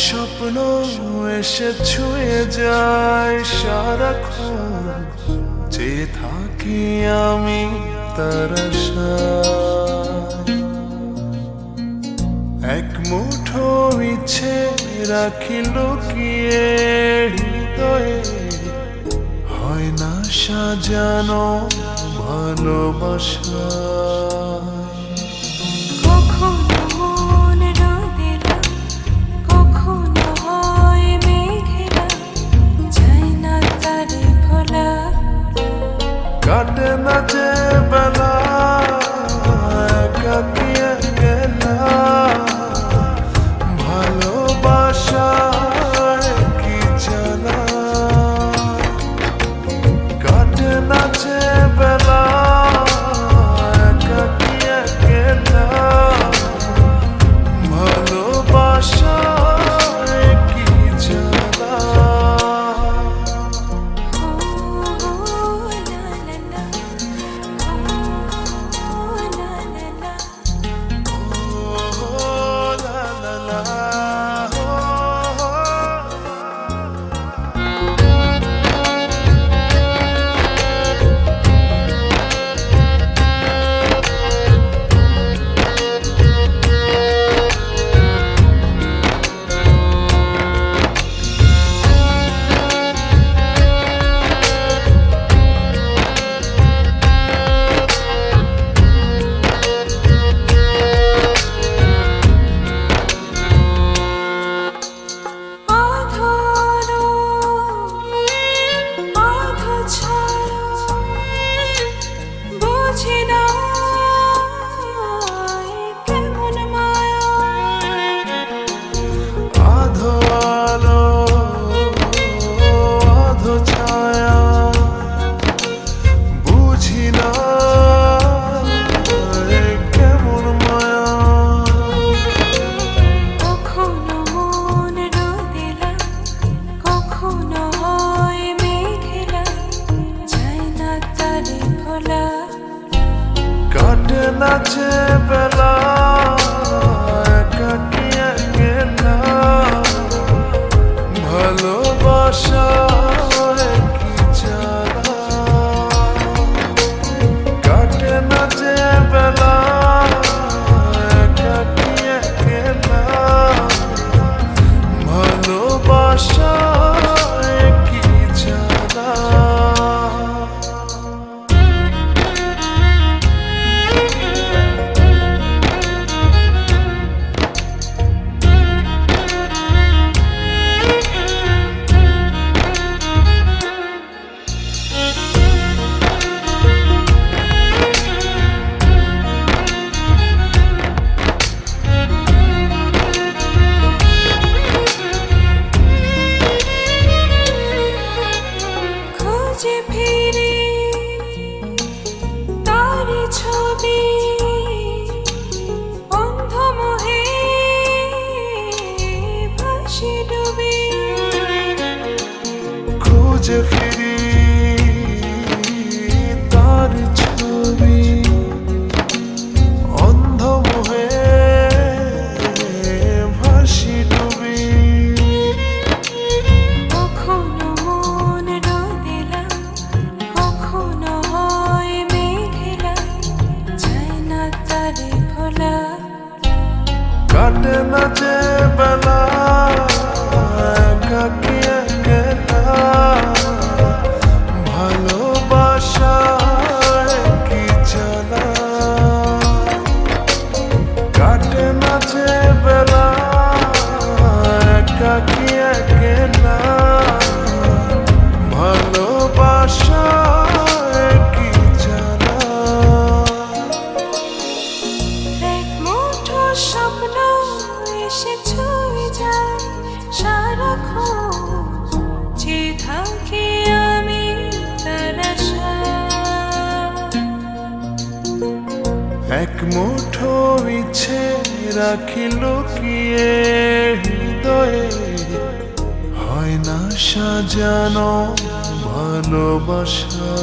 স্বপ্ন এসে ছুঁয়ে যায় সারাক্ষণ, চেয়ে থাকি আমি তার আশায়। এক মুঠো ইচ্ছে রাখি লুকিয়ে হৃদয়ে, হয় না সাজানো ভালোবাসা। কাটে না যে বেলা একাকী একলা, ভালোবাসায় কি জানা। কাটে না যে বেলা একাকী একলা, ভালোবাসায় কি জানা। কাটে না যে বেলা একাকী একলা, ভালোবাসায় কি জানা। কাটে না যে বেলা একাকী একলা, ভালোবাসায় কি জানা। খুঁজে ফিরি তার ছবি, অন্ধ মোহে ভাসি ডুবি। কখনো মন রোদেলা, কখনো হয় মেঘেলা, যায় না তারে ভোলা। কাটে না যে বেলা একাকী একলা, ভালোবাসায় কি জানা। কাটে না যে বেলা একাকী একলা, ভালোবাসায় কি জানা। এক মুঠো স্বপ্ন এসে ছুঁয়ে যায় সারাক্ষণ, চেয়ে থাকি আমি তার আশায়। এক মুঠো ইচ্ছে রাখি লুকিয়ে হৃদয়ে, হয় না সাজানো ভালোবাসা।